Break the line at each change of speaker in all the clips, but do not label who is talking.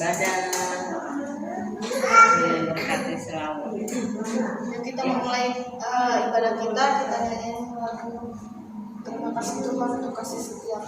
ibadah. Berkati selalu.
Kita memulai ibadah kita nyanyiin lagu terima kasih Tuhan untuk kasih setia.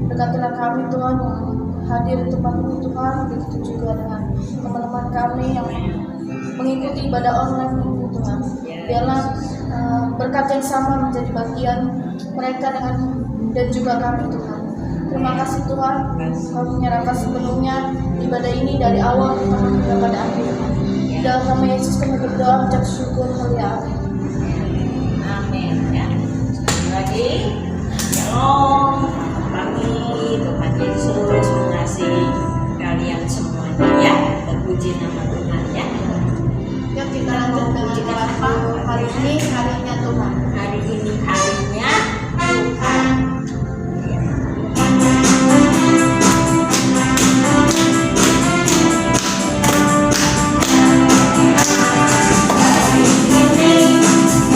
Berkatilah kami Tuhan yang hadir di tempat ini Tuhan, begitu juga dengan teman-teman kami yang mengikuti ibadah online ini Tuhan. Biarlah berkat yang sama menjadi bagian mereka dan juga kami Tuhan. Terima kasih Tuhan, kami menyerahkan sepenuhnya ibadah ini dari awal hingga pada akhir. Di dalam nama Yesus kami berdoa mengucap syukur, haleluya.
Amin. Ya. Sekali lagi, shalom. Tuhan Yesus mengasihi kalian semuanya ya. Terpuji nama Tuhan ya.
Yuk kita lanjut dengan apa hari ini harinya Tuhan.
Hari ini harinya Tuhan.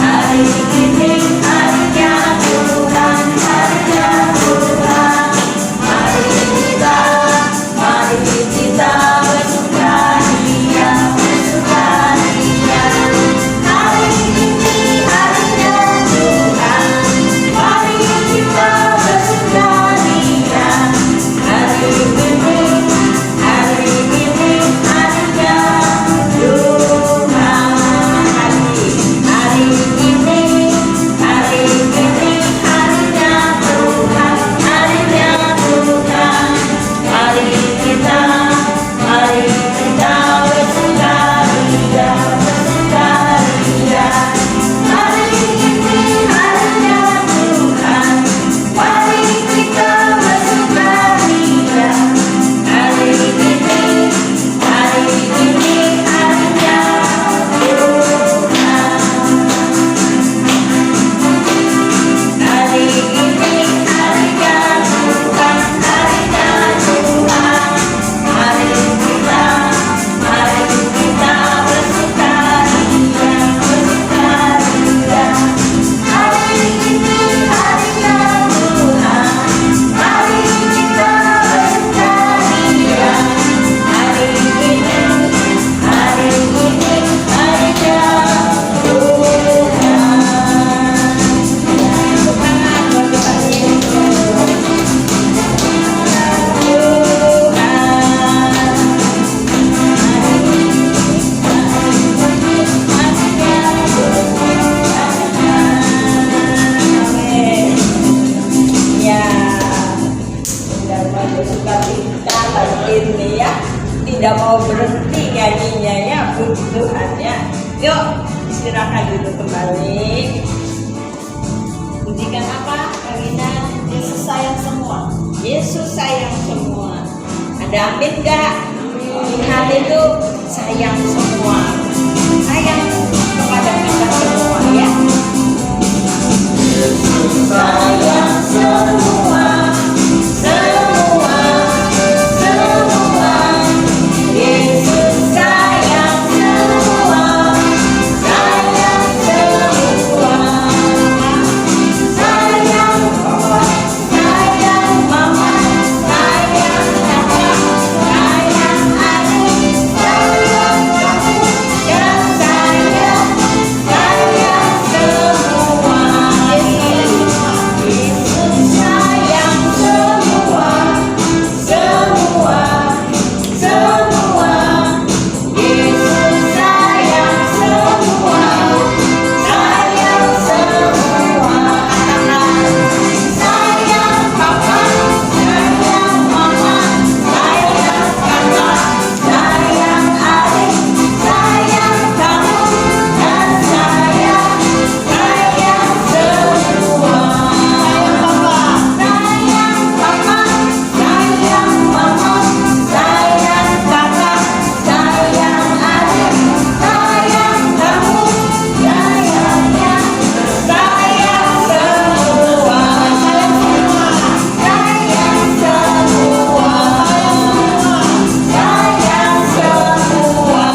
Hari ini harinya Tuhan, harinya Tuhan. bersukacita lagi ini ya, tidak mau berhenti nyanyinya ya, puji Tuhan ya. Yuk istirahat dulu kembali. Pujikan apa Karina?
Yesus sayang semua.
Yesus sayang semua. Ada amin gak? Tuhan itu sayang semua, sayang kepada kita semua ya. Yesus sayang semua, semua, semua. Yesus sayang semua, sayang semua. Sayang papa, sayang mama, sayang kakak, sayang adik, sayang kamu, dan sayang semua. Yesus sayang semua, semua, semua. Yesus sayang semua, sayang semua. Sayang papa, sayang mama, sayang kakak, sayang adik, sayang kamu, dan sayang semua. Sayang papa, sayang mama, sayang kakak, sayang adik, sayang kamu, sayangnya sayang semua. Sayang semua, sayang semua.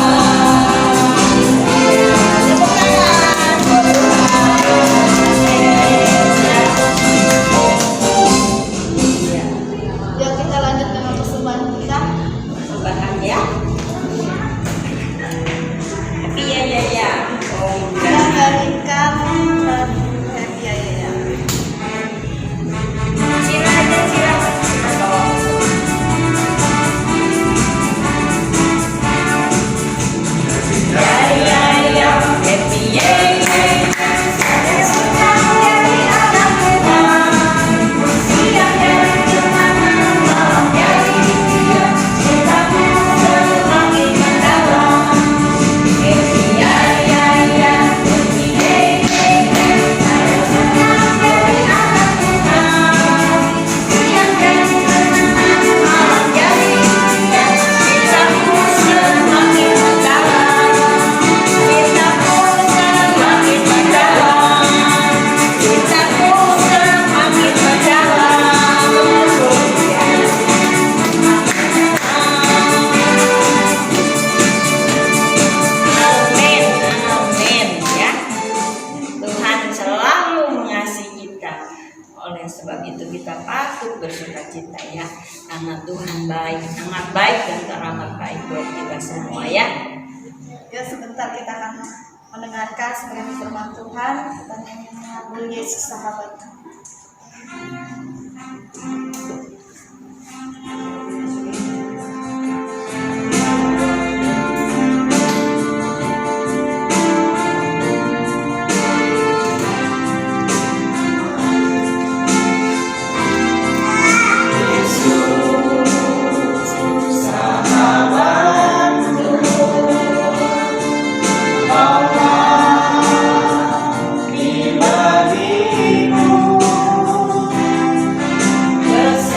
Yuk kita lanjut dengan persembahan kita.
Persembahan ya. Tapi ya. Oh,
Kita nyanyikan dan happy ya.
Sila aja sila. Ya, happy ya. Saya senang dari anak Tuhan. Siang dan malam malam dari Dia. Cintamu semakin mendalam. Happy ya. Happy saya senang dari anak Tuhan. Siang dan malam dari Dia. Cintamu semakin mendalam. Cintamu semakin mendalam, cintaku semakin mendalam. Amin, amin ya. Tuhan selalu mengasihi kita. Oleh sebab itu kita patut bersukacita ya. Karena Tuhan baik, amat baik dan teramat baik buat kita semua ya.
Ya sebentar kita akan mendengarkan sebagian firman Tuhan dan mengambil Yesus sahabat.
Bersama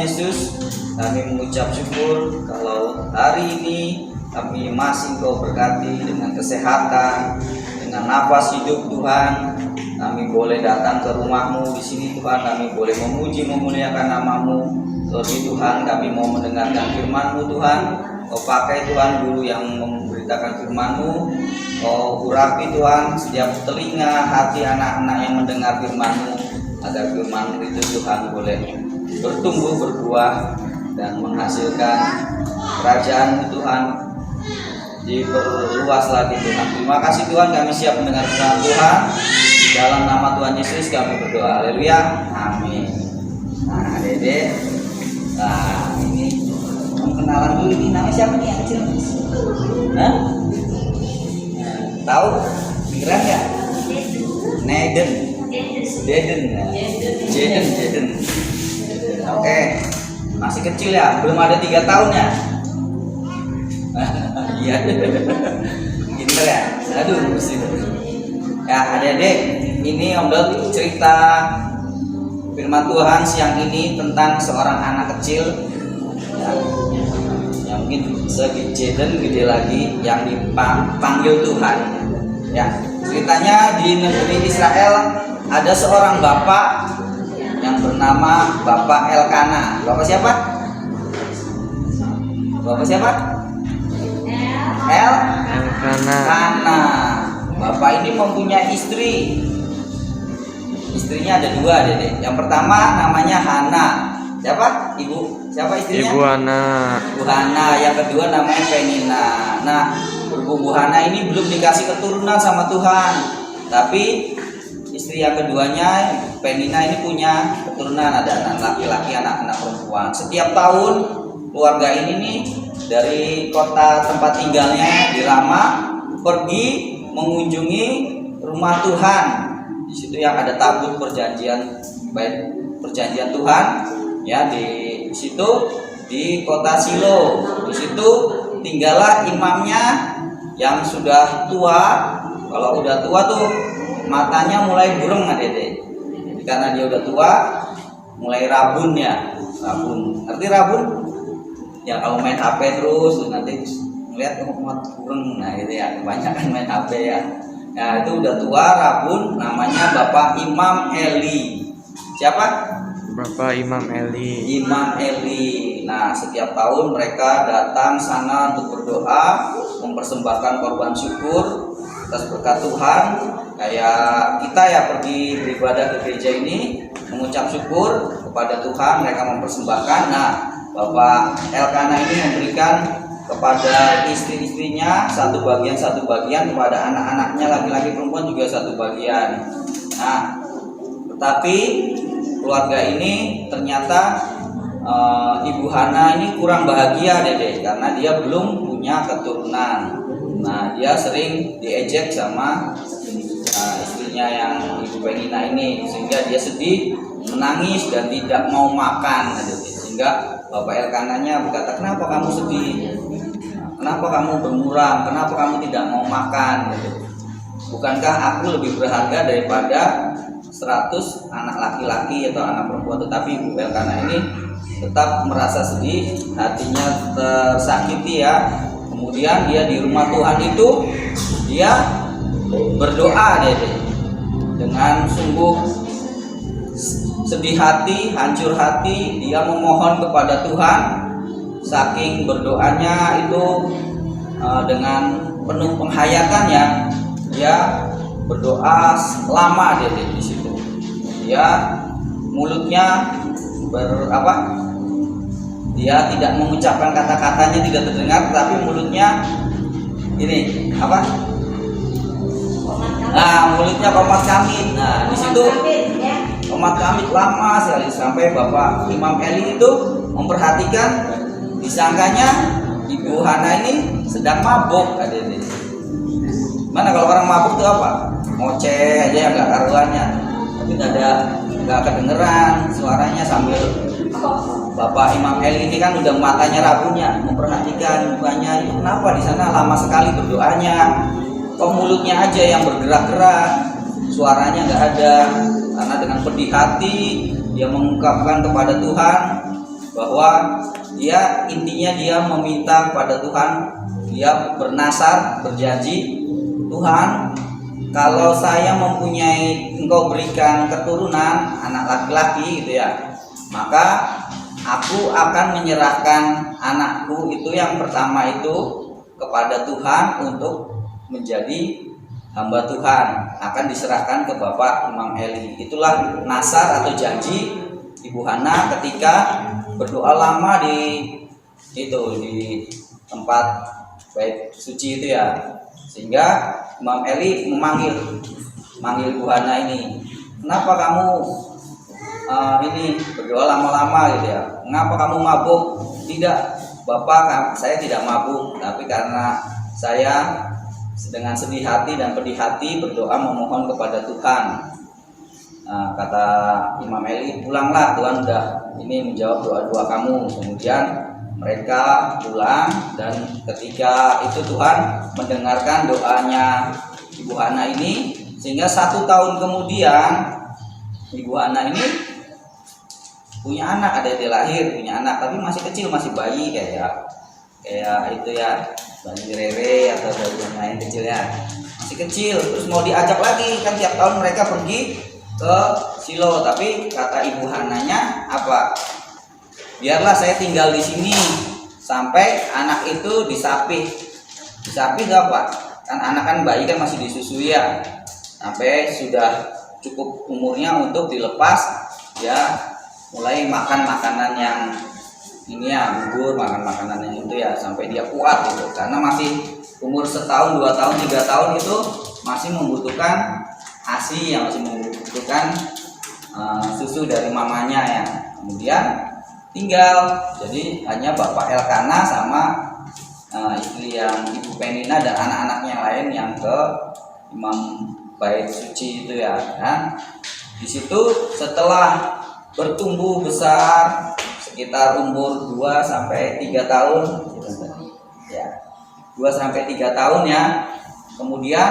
Yesus, kami mengucap syukur kalau hari ini kami masih Engkau berkati dengan kesehatan, dengan nafas hidup Tuhan. Kami boleh datang ke rumah-Mu di sini Tuhan, kami boleh memuji memuliakan nama-Mu. Terlebih Tuhan, kami mau mendengarkan firman-Mu Tuhan. Kau pakai Tuhan guru yang memberitakan firman-Mu. Kau urapi Tuhan setiap telinga hati anak-anak yang mendengar firman-Mu, agar firman-Mu itu Tuhan boleh bertumbuh berbuah dan menghasilkan kerajaan-Mu Tuhan diperluas lagi Tuhan. Terima kasih Tuhan, kami siap mendengar firman Tuhan. Dalam nama Tuhan Yesus kami berdoa. Haleluya. Amin. Nah, Dede. Nah, ini kenalan dulu, ini namanya siapa nih yang kecil? Hah? Nah, tahu? Keren nggak? Neden. Jaden. Jaden. Oke. Masih kecil ya, belum ada 3 tahun ya? Iya. Pinter ya? Aduh, mesti. Ya, adik-adik, ini Om Dot cerita firman Tuhan siang ini tentang seorang anak kecil yang mungkin Jaden gede lagi yang dipanggil Tuhan. Ya, ceritanya di negeri Israel ada seorang bapak yang bernama Bapak Elkana. Bapak siapa? Bapak siapa? Elkana. Bapak ini mempunyai istri. Istrinya ada 2, Dede. Yang pertama namanya Hana. Siapa? Ibu. Siapa istrinya?
Ibu Hana.
Ibu Hana. Yang kedua namanya Penina. Nah, berhubung Bu Hana ini belum dikasih keturunan sama Tuhan, tapi istri yang keduanya, Penina, ini punya keturunan, ada anak laki-laki, anak-anak perempuan. Setiap tahun keluarga ini nih dari kota tempat tinggalnya di Rama pergi mengunjungi rumah Tuhan. Di situ yang ada tabut perjanjian, baik perjanjian Tuhan, ya di situ di kota Silo. Di situ tinggallah imamnya yang sudah tua. Kalau udah tua tuh matanya mulai burem, Dede. Karena dia udah tua, mulai rabun ya. Rabun. Ngerti rabun? Ya kalau main HP terus nanti lihat umat kurang, nah gitu ya, kebanyakan main HP ya. Nah itu udah tua, rabun, namanya Bapak Imam Eli. Siapa?
Bapak Imam Eli.
Imam Eli. Nah setiap tahun mereka datang sana untuk berdoa, mempersembahkan korban syukur atas berkat Tuhan. Kayak kita ya pergi beribadah ke gereja ini, mengucap syukur kepada Tuhan, mereka mempersembahkan. Nah Bapak Elkana ini memberikan kepada istri-istrinya satu bagian, kepada anak-anaknya laki-laki perempuan juga satu bagian. Nah, tetapi keluarga ini ternyata Ibu Hana ini kurang bahagia, Dede, karena dia belum punya keturunan. Nah, dia sering diejek sama istrinya yang Ibu Penina ini, sehingga dia sedih, menangis dan tidak mau makan, Dede. Sehingga Bapak Elkananya berkata, "Kenapa kamu sedih? Kenapa kamu bermuram? Kenapa kamu tidak mau makan? Bukankah aku lebih berharga daripada 100 anak laki-laki atau anak perempuan?" Tetapi Ibu Elkana ini tetap merasa sedih, hatinya tersakiti ya. Kemudian dia di rumah Tuhan itu dia berdoa, Dede, dengan sungguh sedih hati, hancur hati. Dia memohon kepada Tuhan. Saking berdoanya itu dengan penuh penghayatan ya, dia berdoa lama di situ. Dia mulutnya dia tidak mengucapkan kata-katanya, tidak terdengar, tapi mulutnya ini apa? Nah, mulutnya komat kamit. Nah, di situ komat kamit lama sekali sampai Bapak Imam Eli itu memperhatikan. Disangkanya Ibu Hana ini sedang mabuk, adik-adik. Mana kalau orang mabuk itu apa? Ngoceh aja ya, nggak karuannya. Tapi nggak kedengeran suaranya sambil Bapak Imam Eli ini kan udah matanya rabunnya, memperhatikan mukanya. Itu kenapa di sana lama sekali berdoanya? Kok mulutnya aja yang bergerak-gerak, suaranya nggak ada. Karena dengan pedih hati dia mengungkapkan kepada Tuhan bahwa dia intinya dia meminta kepada Tuhan, dia bernasar, berjanji, Tuhan, kalau saya mempunyai Engkau berikan keturunan anak laki-laki gitu ya, maka aku akan menyerahkan anakku itu yang pertama itu kepada Tuhan untuk menjadi hamba Tuhan, akan diserahkan ke Bapak Imam Eli. Itulah nasar atau janji Ibu Hana ketika berdoa lama di tempat bait suci itu ya, sehingga Imam Eli memanggil Ibu Hana ini, kenapa kamu ini berdoa lama-lama gitu ya, mengapa kamu mabuk? Tidak Bapak, saya tidak mabuk, tapi karena saya dengan sedih hati dan pedih hati berdoa memohon kepada Tuhan. Nah, kata Imam Eli, pulanglah, Tuhan sudah ini menjawab doa-doa kamu. Kemudian mereka pulang, dan ketika itu Tuhan mendengarkan doanya Ibu Hana ini, sehingga 1 tahun kemudian Ibu Hana ini punya anak, ada dia lahir punya anak, tapi masih kecil, masih bayi kayak itu ya, bayi Rere atau bayi yang lain kecil ya, masih kecil. Terus mau diajak lagi, kan tiap tahun mereka pergi ke Silo, tapi kata Ibu Hananya apa? Biarlah saya tinggal di sini sampai anak itu disapih apa? Kan anak kan bayi kan masih disusui ya, sampai sudah cukup umurnya untuk dilepas ya, mulai makan makanan yang ini ya, bubur, makan makanan yang itu ya, sampai dia kuat gitu, karena masih umur 1 tahun, 2 tahun, 3 tahun itu masih membutuhkan ASI, yang masih membutuhkan susu dari mamanya ya. Kemudian tinggal, jadi hanya Bapak Elkana sama istri yang Ibu Penina dan anak-anaknya yang lain yang ke Imam Bait Suci itu ya. Nah, di situ setelah bertumbuh besar sekitar umur 2 sampai 3 tahun ya, 2 sampai 3 tahun ya. Kemudian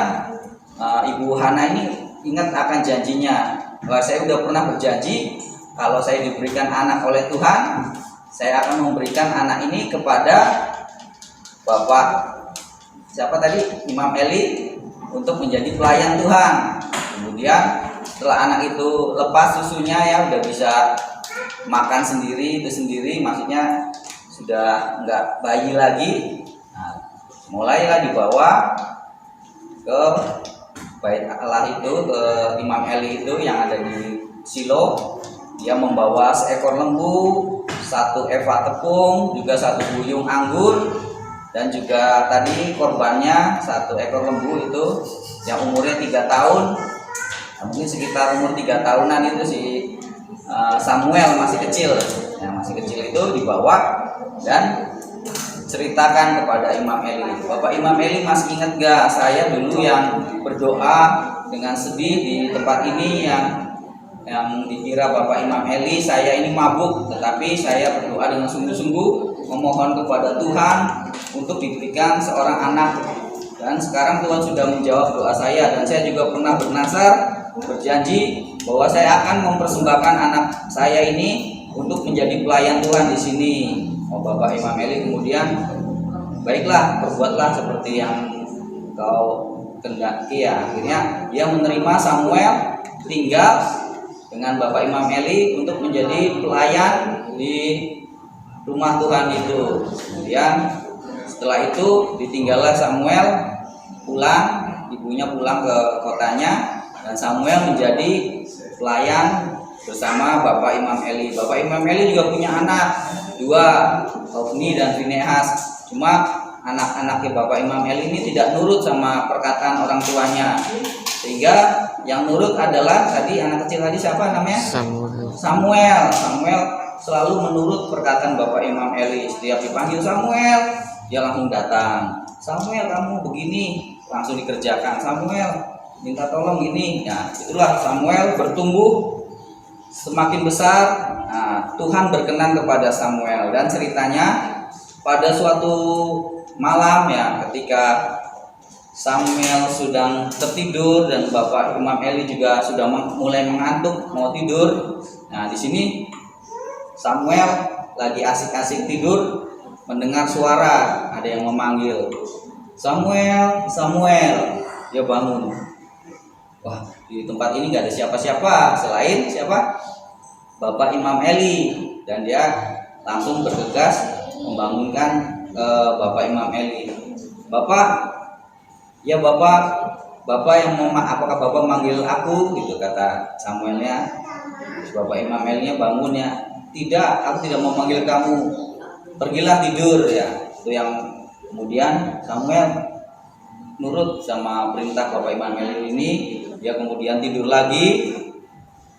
Ibu Hana ini ingat akan janjinya, bahwa saya sudah pernah berjanji kalau saya diberikan anak oleh Tuhan, saya akan memberikan anak ini kepada Bapak siapa tadi, Imam Eli, untuk menjadi pelayan Tuhan. Kemudian setelah anak itu lepas susunya ya, udah bisa makan sendiri, itu sendiri, maksudnya sudah enggak bayi lagi. Nah, mulailah dibawa ke Bait Allah itu, ke Imam Eli itu yang ada di Silo. Dia membawa seekor lembu, 1 eva tepung, juga 1 buyung anggur, dan juga tadi korbannya 1 ekor lembu itu yang umurnya 3 tahun. Mungkin sekitar umur 3 tahunan itu si Samuel masih kecil, ya, masih kecil itu dibawa dan ceritakan kepada Imam Eli. Bapak Imam Eli masih ingat gak saya dulu yang berdoa dengan sedih di tempat ini, yang dikira Bapak Imam Eli saya ini mabuk, tetapi saya berdoa dengan sungguh-sungguh memohon kepada Tuhan untuk diberikan seorang anak, dan sekarang Tuhan sudah menjawab doa saya, dan saya juga pernah bernasar, berjanji bahwa saya akan mempersembahkan anak saya ini untuk menjadi pelayan Tuhan di sini. Oh, Bapak Imam Eli kemudian, baiklah, perbuatlah seperti yang kau kehendaki ya. Akhirnya dia menerima Samuel tinggal dengan Bapak Imam Eli untuk menjadi pelayan di rumah Tuhan itu. Kemudian setelah itu ditinggallah Samuel pulang, ibunya pulang ke kotanya, dan Samuel menjadi pelayan bersama Bapak Imam Eli. Bapak Imam Eli juga punya anak 2, Hofni dan Finehas. Cuma anak-anaknya Bapak Imam Eli ini tidak nurut sama perkataan orang tuanya, sehingga yang nurut adalah tadi anak kecil tadi siapa namanya? Samuel selalu menurut perkataan Bapak Imam Eli. Setiap dipanggil Samuel, dia langsung datang. Samuel, kamu begini, langsung dikerjakan. Samuel, minta tolong gini. Nah, itulah Samuel bertumbuh semakin besar. Nah, Tuhan berkenan kepada Samuel, dan ceritanya pada suatu malam ya, ketika Samuel sedang tertidur dan Bapak Imam Eli juga sudah mulai mengantuk mau tidur. Nah, di sini Samuel lagi asik-asik tidur mendengar suara ada yang memanggil, Samuel, Samuel. Dia bangun. Wah, di tempat ini nggak ada siapa-siapa selain siapa? Bapak Imam Eli. Dan dia langsung bergegas membangunkan Bapak Imam Eli. Bapak, ya Bapak yang mau, apakah Bapak manggil aku? Gitu kata Samuelnya. Terus Bapak Imam Eli-nya bangun ya. Tidak, aku tidak mau manggil kamu. Pergilah tidur ya. Itu yang kemudian Samuel nurut sama perintah Bapak Imam Eli ini. Dia kemudian tidur lagi.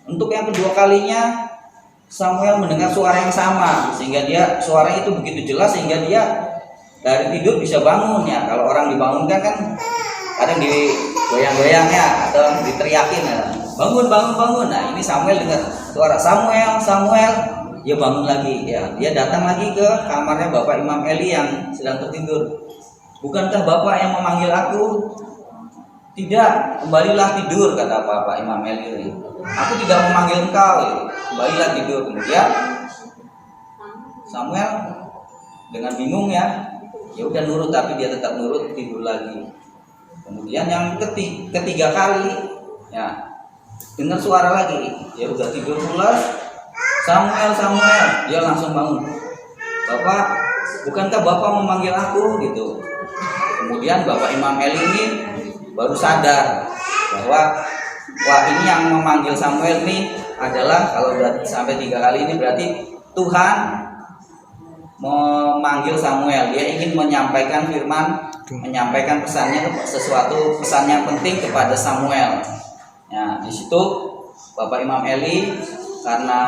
Untuk yang kedua kalinya Samuel mendengar suara yang sama, sehingga suara itu begitu jelas sehingga dia dari tidur bisa bangun ya. Kalau orang dibangunkan kan kadang digoyang-goyang ya atau diteriakin ya. Bangun, bangun, bangun. Nah, ini Samuel dengar suara Samuel, Samuel. Dia bangun lagi ya. Dia datang lagi ke kamarnya Bapak Imam Eli yang sedang tertidur. Bukankah Bapak yang memanggil aku? Tidak, kembalilah tidur, kata Bapak Imam Eli. Aku tidak memanggil engkau, kembalilah tidur. Kemudian Samuel dengan bingung ya udah nurut, tapi dia tetap nurut, tidur lagi. Kemudian yang ketiga kali ya dengar suara lagi, dia udah tidur pulas. Samuel, Samuel, dia langsung bangun. Bapak, bukankah Bapak memanggil aku gitu? Kemudian Bapak Imam Eli ini baru sadar bahwa wah, ini yang memanggil Samuel ini adalah, kalau sampai 3 kali ini berarti Tuhan memanggil Samuel. Dia ingin menyampaikan firman, menyampaikan pesannya, sesuatu pesan yang penting kepada Samuel. Ya, di situ Bapak Imam Eli karena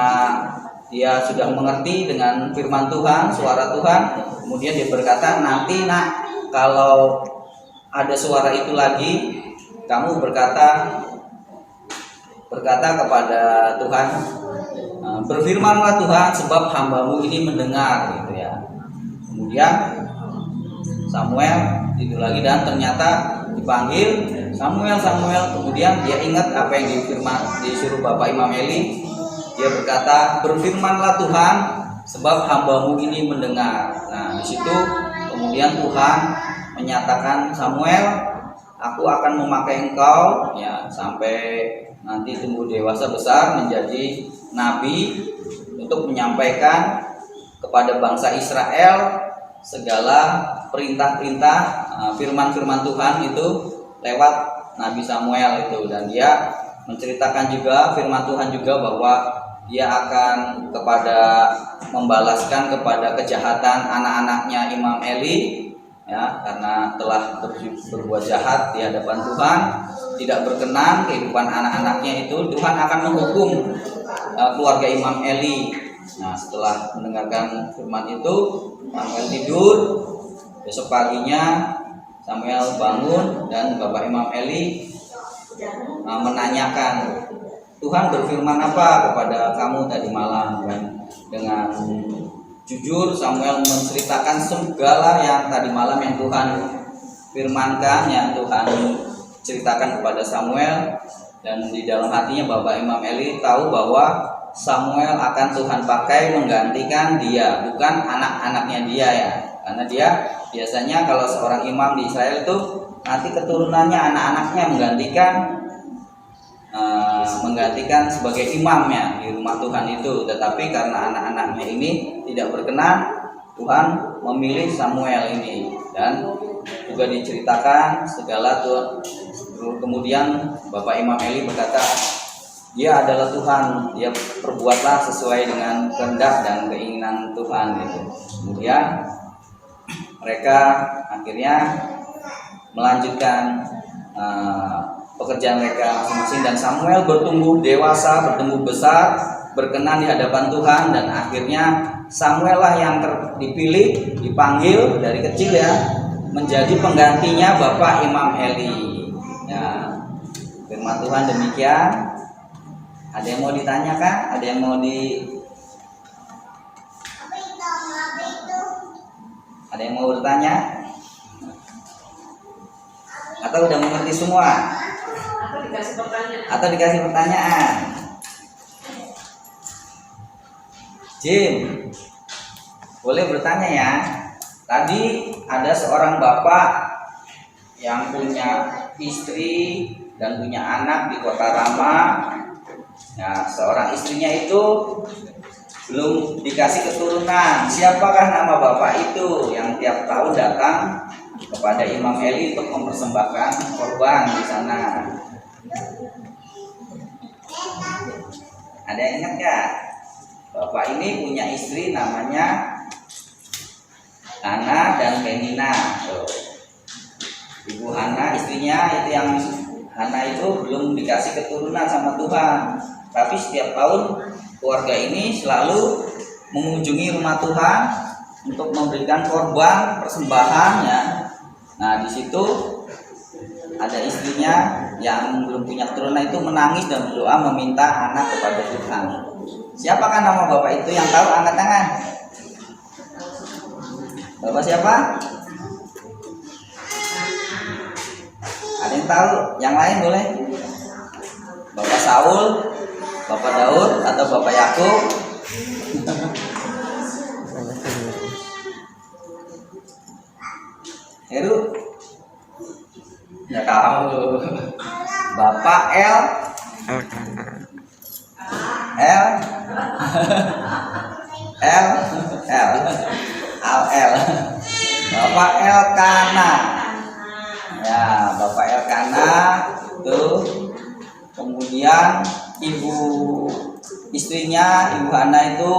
dia sudah mengerti dengan firman Tuhan, suara Tuhan, kemudian dia berkata, nanti nak, kalau ada suara itu lagi, kamu berkata kepada Tuhan, berfirmanlah Tuhan, sebab hambamu ini mendengar, gitu ya. Kemudian Samuel tidur lagi dan ternyata dipanggil Samuel, Samuel. Kemudian dia ingat apa yang disuruh Bapak Imam Eli. Dia berkata, berfirmanlah Tuhan, sebab hambamu ini mendengar. Nah, di situ kemudian Tuhan menyatakan, Samuel, aku akan memakai engkau ya sampai nanti tumbuh dewasa besar menjadi nabi untuk menyampaikan kepada bangsa Israel segala perintah-perintah, firman-firman Tuhan itu lewat Nabi Samuel itu. Dan dia menceritakan juga firman Tuhan juga bahwa dia akan membalaskan kepada kejahatan anak-anaknya Imam Eli ya, karena telah berbuat jahat di hadapan Tuhan, tidak berkenan kehidupan anak-anaknya itu. Tuhan akan menghukum keluarga Imam Eli. Nah, setelah mendengarkan firman itu, Samuel tidur. Besok paginya Samuel bangun dan Bapak Imam Eli menanyakan, Tuhan berfirman apa kepada kamu tadi malam? Dan dengan jujur Samuel menceritakan segala yang tadi malam yang Tuhan firmankan, yang Tuhan ceritakan kepada Samuel. Dan di dalam hatinya Bapak Imam Eli tahu bahwa Samuel akan Tuhan pakai menggantikan dia, bukan anak-anaknya dia ya. Karena dia biasanya kalau seorang imam di Israel itu nanti keturunannya anak-anaknya menggantikan sebagai imamnya di rumah Tuhan itu. Tetapi karena anak-anaknya ini tidak berkenan, Tuhan memilih Samuel ini. Dan juga diceritakan segala Tuhan. Kemudian Bapak Imam Eli berkata, dia adalah Tuhan, dia perbuatlah sesuai dengan kehendak dan keinginan Tuhan gitu. Kemudian mereka akhirnya melanjutkan pekerjaan mereka masing-masing, dan Samuel bertumbuh dewasa, bertumbuh besar, berkenan di hadapan Tuhan. Dan akhirnya Samuel lah yang dipilih, dipanggil dari kecil ya, menjadi penggantinya Bapak Imam Eli ya. Firman Tuhan demikian. Ada yang mau ditanyakan? Ada yang mau Ada yang mau bertanya? Atau udah mengerti semua? Atau dikasih pertanyaan? Jim, boleh bertanya ya. Tadi ada seorang bapak yang punya istri dan punya anak di kota Rama. Nah, seorang istrinya itu belum dikasih keturunan. Siapakah nama bapak itu yang tiap tahun datang kepada Imam Eli untuk mempersembahkan korban di sana? Ada yang ingat gak? Bapak ini punya istri namanya Hana dan Penina. Tuh. Ibu Hana istrinya itu yang Hana itu belum dikasih keturunan sama Tuhan. Tapi setiap tahun keluarga ini selalu mengunjungi rumah Tuhan untuk memberikan korban persembahan ya. Nah, di situ ada istrinya yang belum punya keturunan itu menangis dan berdoa meminta anak kepada Tuhan. Siapakah nama bapak itu? Yang tahu angkat tangan. Bapak siapa? Ada yang tahu? Yang lain boleh? Bapak Saul, Bapak Daud, atau Bapak Yakub? Heru? Ya tahu. Bapak El. L L L Al L Bapak Elkana ya, Bapak Elkana tuh. Kemudian ibu istrinya Ibu Hana itu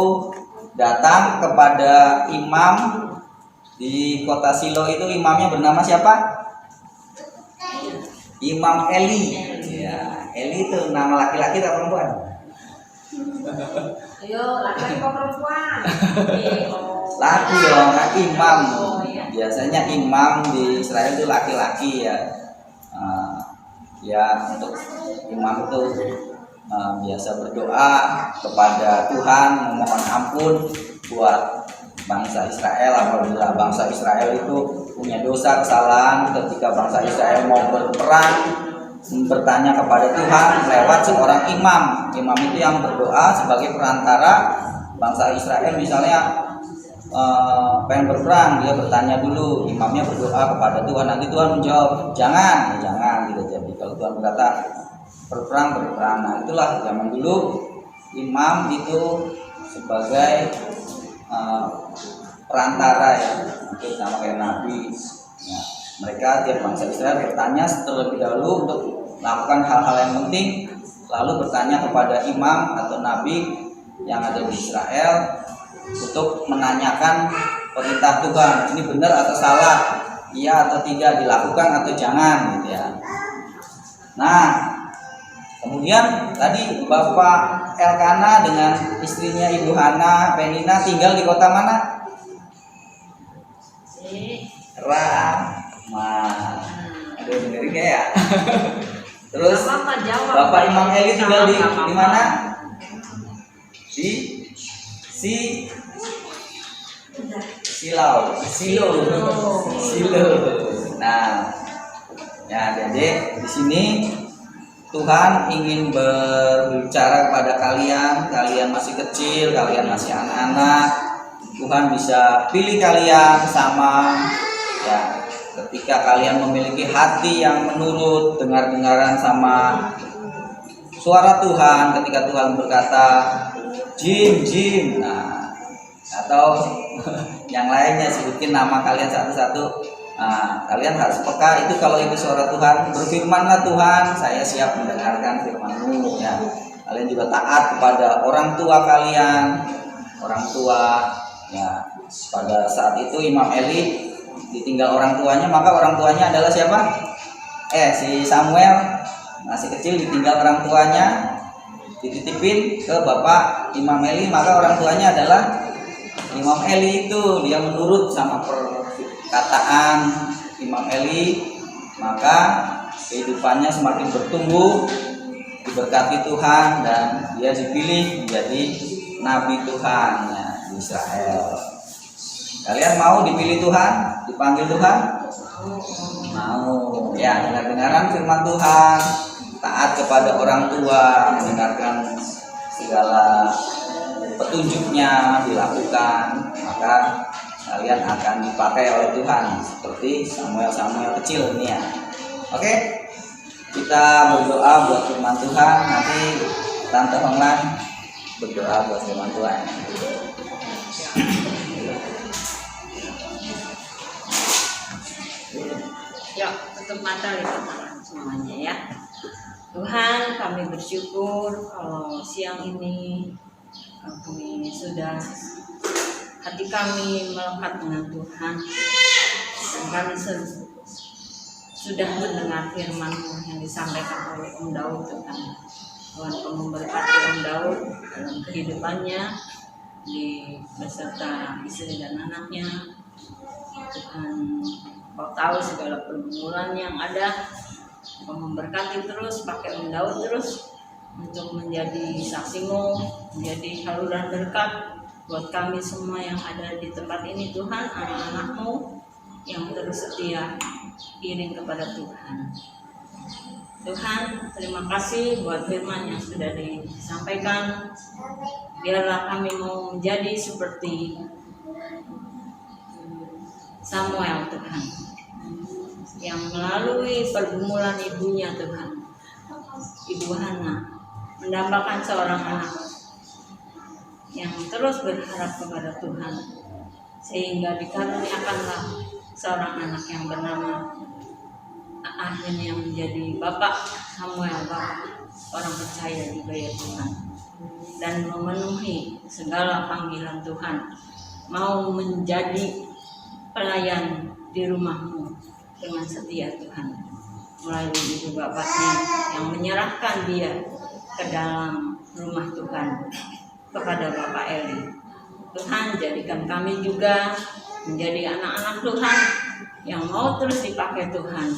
datang kepada imam di kota Silo itu. Imamnya bernama siapa? Imam Eli ya. Eli itu nama laki-laki atau perempuan?
Ayo, laki-laki kok perempuan?
Laki dong, imam. Biasanya imam di Israel itu laki-laki ya. Ya untuk imam itu biasa berdoa kepada Tuhan, memohon ampun buat bangsa Israel apabila bangsa Israel itu punya dosa kesalahan ketika bangsa Israel mau berperang, bertanya kepada Tuhan lewat seorang imam. Imam itu yang berdoa sebagai perantara bangsa Israel. Misalnya pengen berperang, dia bertanya dulu, imamnya berdoa kepada Tuhan, nanti Tuhan menjawab jangan, ya jangan gitu. Jadi kalau Tuhan berkata berperang, berperang. Nah itulah zaman dulu imam itu sebagai perantara ya, mungkin sama kayak nabi. Nah, mereka tiap bangsa Israel bertanya terlebih dahulu untuk melakukan hal-hal yang penting, lalu bertanya kepada imam atau nabi yang ada di Israel untuk menanyakan perintah Tuhan, ini benar atau salah, iya atau tidak, dilakukan atau jangan gitu ya. Nah kemudian tadi Bapak Elkana dengan istrinya Ibu Hana Penina tinggal di kota mana? Rama. Aduh dengerin gak ya? Terus Bapak Imam Eli tinggal di mana? Di Silo. Nah, ya jadi di sini Tuhan ingin berbicara kepada kalian. Kalian masih kecil, kalian masih anak-anak. Tuhan bisa pilih kalian sama ya. Ketika kalian memiliki hati yang menurut, dengar-dengaran sama suara Tuhan, ketika Tuhan berkata Jim, nah, atau yang lainnya sebutin nama kalian satu-satu. Nah, kalian harus peka itu kalau itu suara Tuhan. Berfirmanlah Tuhan, saya siap mendengarkan firman-Mu ya. Kalian juga taat kepada orang tua kalian, orang tua ya. Pada saat itu Imam Eli ditinggal orang tuanya, maka orang tuanya adalah siapa? Si Samuel masih kecil ditinggal orang tuanya, dititipin ke Bapak Imam Eli, maka orang tuanya adalah Imam Eli itu. Dia menurut sama perkataan Imam Eli, maka kehidupannya semakin bertumbuh, diberkati Tuhan, dan dia dipilih menjadi Nabi Tuhan ya, di Israel. Kalian mau dipilih Tuhan, dipanggil Tuhan? Mau ya, dengar-dengaran firman Tuhan, taat kepada orang tua, mendengarkan segala petunjuknya dilakukan, maka maka kalian akan dipakai oleh Tuhan seperti Samuel kecil ini ya. Oke, kita berdoa buat firman Tuhan. Nanti Tante Honglan berdoa buat firman Tuhan.
Ya, tutup mata, lipat tangan semuanya ya. Tuhan, kami bersyukur kalau siang ini kami sudah, hati kami melekat dengan Tuhan, dan kami sudah mendengar firman-Mu yang disampaikan oleh Om Daud Tuhan. Tuhan, Kau memberkati Om Daud dalam kehidupannya beserta istri dan anaknya. Tuhan, Kau tahu segala pergumulan yang ada. Kau memberkati terus, pakai Om Daud terus untuk menjadi saksi-Mu, menjadi saluran berkat buat kami semua yang ada di tempat ini. Tuhan, anak-anak-Mu yang terus setia iring kepada Tuhan. Tuhan, terima kasih buat firman yang sudah disampaikan. Biarlah kami mau menjadi seperti Samuel Tuhan, yang melalui pergumulan ibunya Tuhan, Ibu Hana, mendambakan seorang anak yang terus berharap kepada Tuhan, sehingga dikaruniakanlah seorang anak yang bernama akhirnya menjadi Bapak Samuel, Bapak orang percaya juga ya Tuhan, dan memenuhi segala panggilan Tuhan, mau menjadi pelayan di rumah-Mu dengan setia Tuhan, melalui ibu bapaknya yang menyerahkan dia ke dalam rumah Tuhan kepada Bapak Eli. Tuhan, jadikan kami juga menjadi anak-anak Tuhan yang mau terus dipakai Tuhan,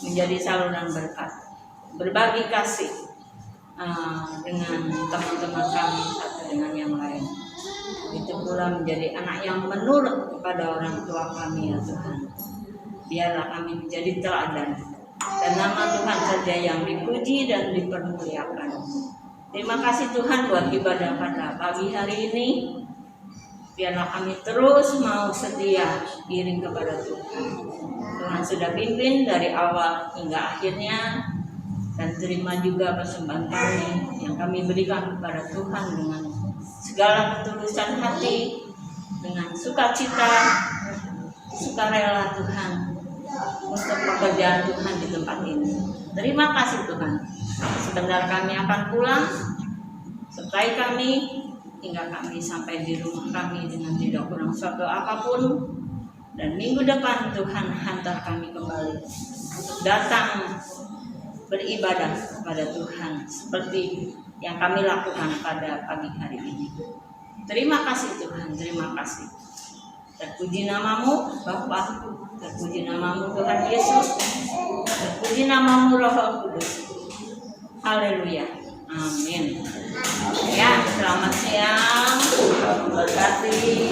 menjadi saluran berkat, berbagi kasih dengan teman-teman kami satu dengan yang lain. Itu pula menjadi anak yang menurut kepada orang tua kami ya Tuhan. Biarlah kami menjadi teladan, dan nama Tuhan saja yang dipuji dan dipermuliakan. Terima kasih Tuhan buat ibadah pada pagi hari ini. Biarlah kami terus mau setia iring kepada Tuhan. Tuhan sudah pimpin dari awal hingga akhirnya, dan terima juga persembahan kami yang kami berikan kepada Tuhan dengan segala ketulusan hati, dengan sukacita, sukarela Tuhan, untuk pekerjaan Tuhan di tempat ini. Terima kasih Tuhan. Sebentar kami akan pulang, sertai kami hingga kami sampai di rumah kami dengan tidak kurang suatu apapun. Dan minggu depan Tuhan hantar kami kembali untuk datang beribadah kepada Tuhan seperti yang kami lakukan pada pagi hari ini. Terima kasih Tuhan, terima kasih. Terpuji namamu Bapa, terpuji namamu Tuhan Yesus, terpuji namamu Roh Kudus. Haleluya, amin. Ya, selamat siang, berkati.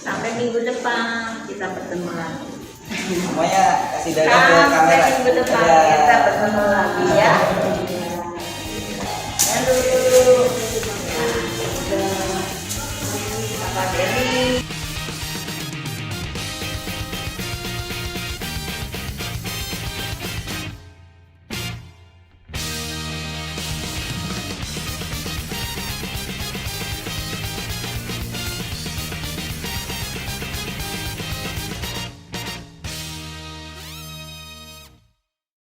Sampai minggu depan kita bertemu lagi.
Semuanya kasih dadah ke kamera.
Sampai minggu depan kita bertemu